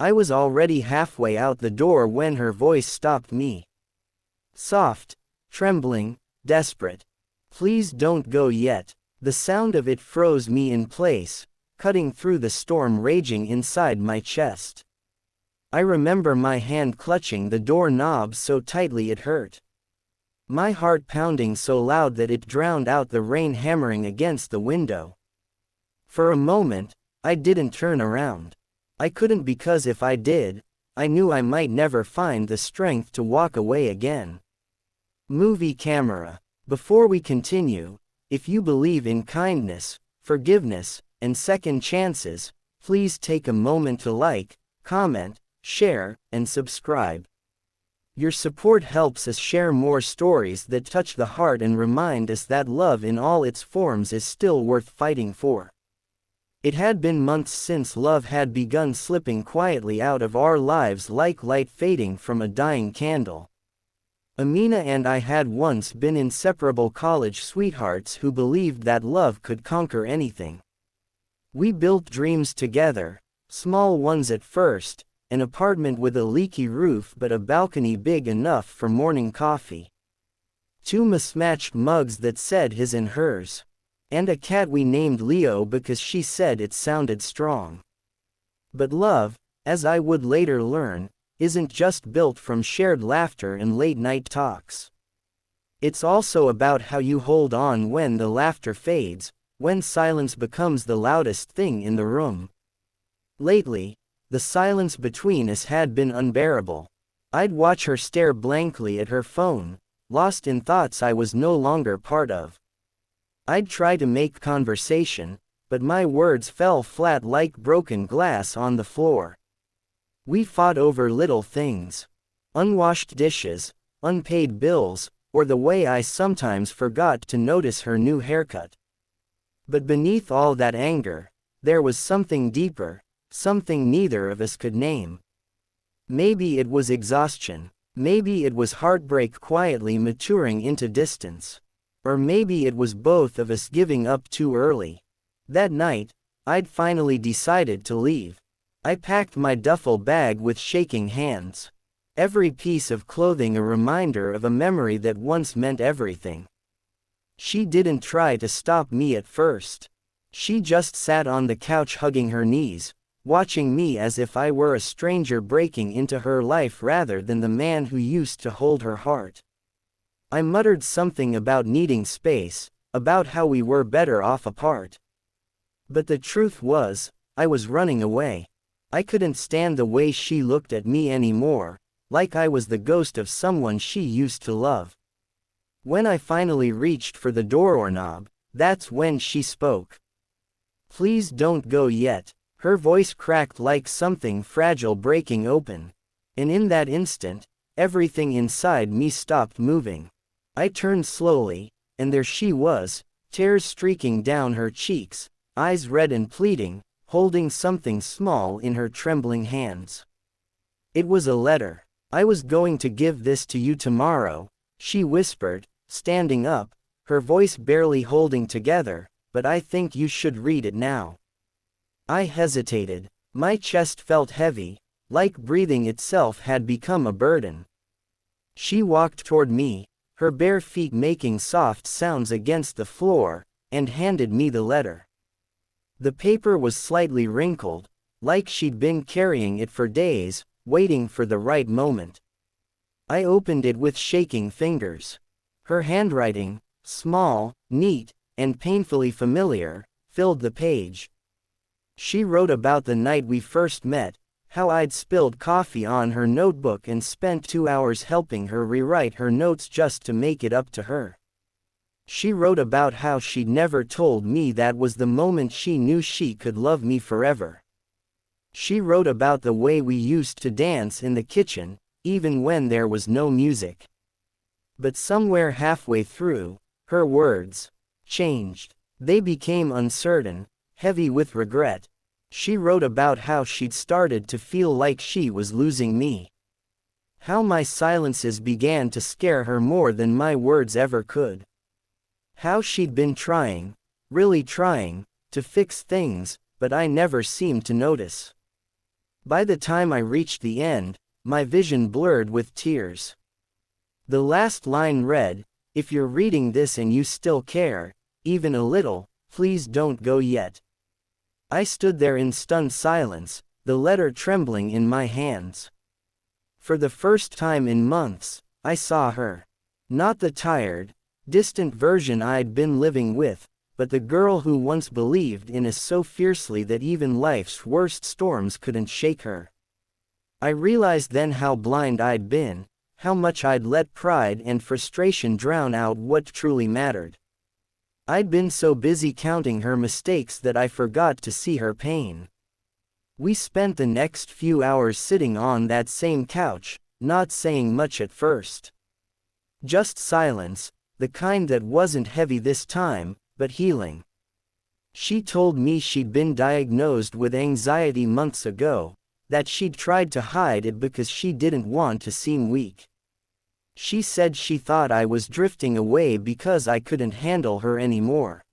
I was already halfway out the door when her voice stopped me. Soft, trembling, desperate. Please don't go yet. The sound of it froze me in place, cutting through the storm raging inside my chest. I remember my hand clutching the door knob so tightly it hurt. My heart pounding so loud that it drowned out the rain hammering against the window. For a moment, I didn't turn around. I couldn't because if I did, I knew I might never find the strength to walk away again. Movie camera. Before we continue, if you believe in kindness, forgiveness, and second chances, please take a moment to like, comment, share, and subscribe. Your support helps us share more stories that touch the heart and remind us that love in all its forms is still worth fighting for. It had been months since love had begun slipping quietly out of our lives like light fading from a dying candle. Amina and I had once been inseparable college sweethearts who believed that love could conquer anything. We built dreams together, small ones at first, an apartment with a leaky roof but a balcony big enough for morning coffee. 2 mismatched mugs that said his and hers. And a cat we named Leo because she said it sounded strong. But love, as I would later learn, isn't just built from shared laughter and late-night talks. It's also about how you hold on when the laughter fades, when silence becomes the loudest thing in the room. Lately, the silence between us had been unbearable. I'd watch her stare blankly at her phone, lost in thoughts I was no longer part of. I'd try to make conversation, but my words fell flat like broken glass on the floor. We fought over little things. Unwashed dishes, unpaid bills, or the way I sometimes forgot to notice her new haircut. But beneath all that anger, there was something deeper, something neither of us could name. Maybe it was exhaustion. Maybe it was heartbreak quietly maturing into distance. Or maybe it was both of us giving up too early. That night, I'd finally decided to leave. I packed my duffel bag with shaking hands. Every piece of clothing a reminder of a memory that once meant everything. She didn't try to stop me at first. She just sat on the couch hugging her knees, watching me as if I were a stranger breaking into her life rather than the man who used to hold her heart. I muttered something about needing space, about how we were better off apart. But the truth was, I was running away. I couldn't stand the way she looked at me anymore, like I was the ghost of someone she used to love. When I finally reached for the doorknob, that's when she spoke. "Please don't go yet." Her voice cracked like something fragile breaking open. And in that instant, everything inside me stopped moving. I turned slowly, and there she was, tears streaking down her cheeks, eyes red and pleading, holding something small in her trembling hands. It was a letter. "I was going to give this to you tomorrow," she whispered, standing up, her voice barely holding together, "but I think you should read it now." I hesitated. My chest felt heavy, like breathing itself had become a burden. She walked toward me, her bare feet making soft sounds against the floor, and handed me the letter. The paper was slightly wrinkled, like she'd been carrying it for days, waiting for the right moment. I opened it with shaking fingers. Her handwriting, small, neat, and painfully familiar, filled the page. She wrote about the night we first met, how I'd spilled coffee on her notebook and spent 2 hours helping her rewrite her notes just to make it up to her. She wrote about how she'd never told me that was the moment she knew she could love me forever. She wrote about the way we used to dance in the kitchen, even when there was no music. But somewhere halfway through, her words changed. They became uncertain, heavy with regret. She wrote about how she'd started to feel like she was losing me. How my silences began to scare her more than my words ever could. How she'd been trying, really trying, to fix things, but I never seemed to notice. By the time I reached the end, my vision blurred with tears. The last line read, "If you're reading this and you still care, even a little, please don't go yet." I stood there in stunned silence, the letter trembling in my hands. For the first time in months, I saw her. Not the tired, distant version I'd been living with, but the girl who once believed in us so fiercely that even life's worst storms couldn't shake her. I realized then how blind I'd been, how much I'd let pride and frustration drown out what truly mattered. I'd been so busy counting her mistakes that I forgot to see her pain. We spent the next few hours sitting on that same couch, not saying much at first. Just silence, the kind that wasn't heavy this time, but healing. She told me she'd been diagnosed with anxiety months ago, that she'd tried to hide it because she didn't want to seem weak. She said she thought I was drifting away because I couldn't handle her anymore.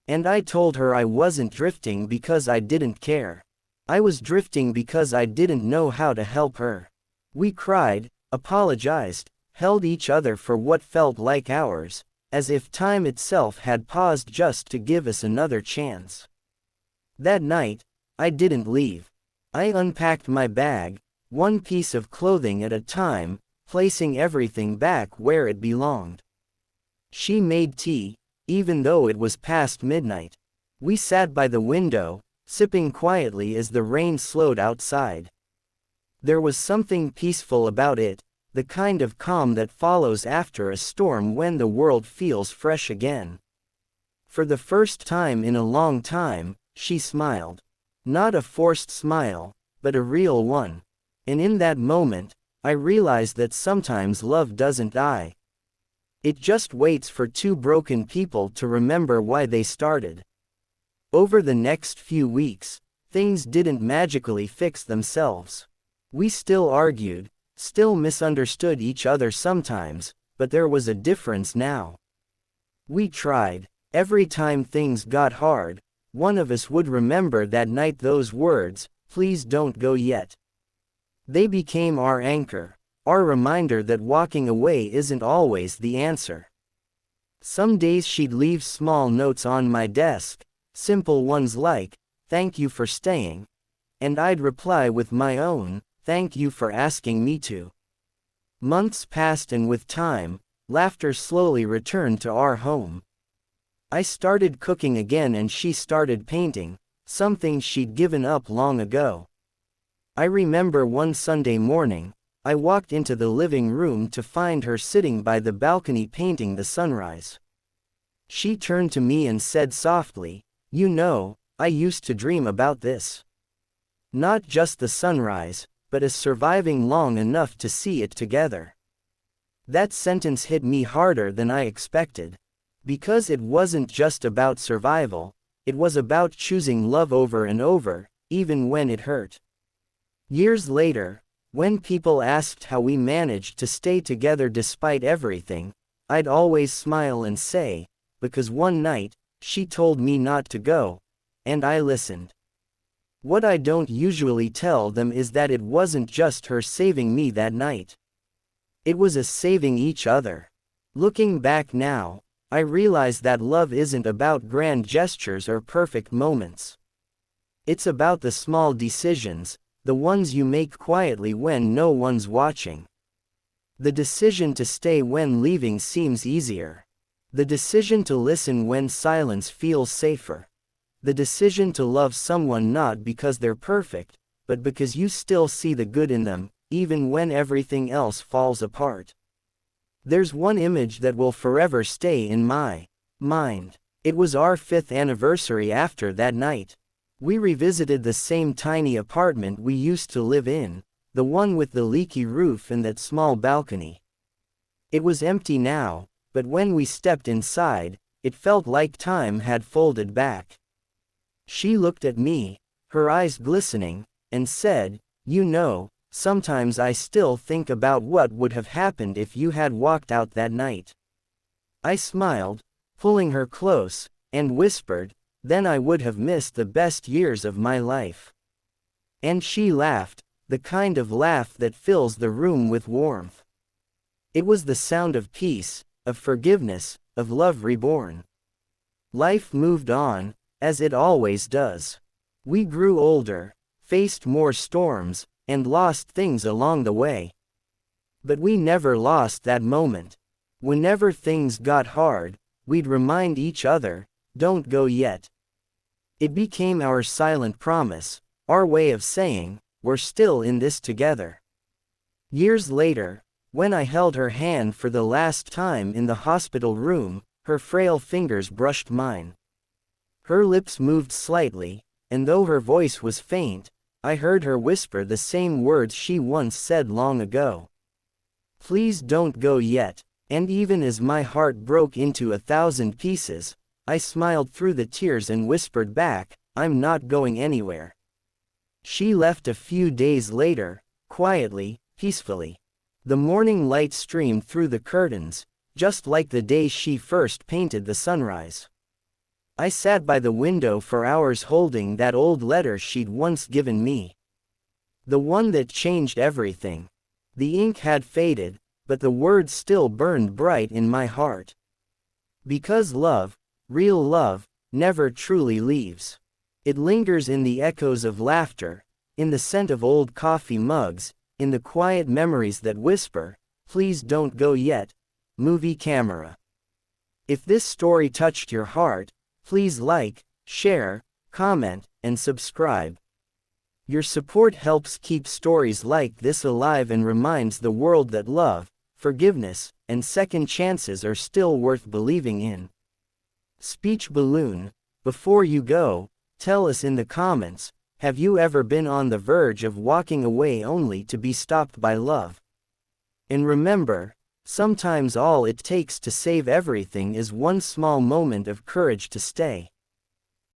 And I told her I wasn't drifting because I didn't care. I was drifting because I didn't know how to help her. We cried, apologized, held each other for what felt like hours, as if time itself had paused just to give us another chance. That night, I didn't leave. I unpacked my bag, one piece of clothing at a time, placing everything back where it belonged. She made tea, even though it was past midnight. We sat by the window, sipping quietly as the rain slowed outside. There was something peaceful about it, the kind of calm that follows after a storm when the world feels fresh again. For the first time in a long time, she smiled. Not a forced smile, but a real one. And in that moment, I realized that sometimes love doesn't die. It just waits for two broken people to remember why they started. Over the next few weeks, things didn't magically fix themselves. We still argued, still misunderstood each other sometimes, but there was a difference now. We tried. Every time things got hard, one of us would remember that night those words, "Please don't go yet." They became our anchor, our reminder that walking away isn't always the answer. Some days she'd leave small notes on my desk, simple ones like, "Thank you for staying," and I'd reply with my own, "Thank you for asking me to." Months passed and with time, laughter slowly returned to our home. I started cooking again and she started painting, something she'd given up long ago. I remember one Sunday morning, I walked into the living room to find her sitting by the balcony painting the sunrise. She turned to me and said softly, "You know, I used to dream about this. Not just the sunrise, but us surviving long enough to see it together." That sentence hit me harder than I expected. Because it wasn't just about survival, it was about choosing love over and over, even when it hurt. Years later, when people asked how we managed to stay together despite everything, I'd always smile and say, "Because one night, she told me not to go, and I listened." What I don't usually tell them is that it wasn't just her saving me that night. It was us saving each other. Looking back now, I realize that love isn't about grand gestures or perfect moments. It's about the small decisions, the ones you make quietly when no one's watching. The decision to stay when leaving seems easier. The decision to listen when silence feels safer. The decision to love someone not because they're perfect, but because you still see the good in them, even when everything else falls apart. There's one image that will forever stay in my mind. It was our 5th anniversary after that night. We revisited the same tiny apartment we used to live in, the one with the leaky roof and that small balcony. It was empty now, but when we stepped inside, it felt like time had folded back. She looked at me, her eyes glistening, and said, "You know, sometimes I still think about what would have happened if you had walked out that night." I smiled, pulling her close, and whispered, "Then I would have missed the best years of my life." And she laughed, the kind of laugh that fills the room with warmth. It was the sound of peace, of forgiveness, of love reborn. Life moved on, as it always does. We grew older, faced more storms, and lost things along the way. But we never lost that moment. Whenever things got hard, we'd remind each other, "Don't go yet." It became our silent promise, our way of saying, "We're still in this together." Years later, when I held her hand for the last time in the hospital room, her frail fingers brushed mine. Her lips moved slightly, and though her voice was faint, I heard her whisper the same words she once said long ago. "Please don't go yet." And even as my heart broke into 1,000 pieces, I smiled through the tears and whispered back, "I'm not going anywhere." She left a few days later, quietly, peacefully. The morning light streamed through the curtains, just like the day she first painted the sunrise. I sat by the window for hours holding that old letter she'd once given me. The one that changed everything. The ink had faded, but the words still burned bright in my heart. Because love, real love, never truly leaves. It lingers in the echoes of laughter, in the scent of old coffee mugs, in the quiet memories that whisper, "Please don't go yet." Movie camera. If this story touched your heart, please like, share, comment, and subscribe. Your support helps keep stories like this alive and reminds the world that love, forgiveness, and second chances are still worth believing in. Speech balloon. Before you go, tell us in the comments, have you ever been on the verge of walking away only to be stopped by love? And remember, sometimes all it takes to save everything is one small moment of courage to stay.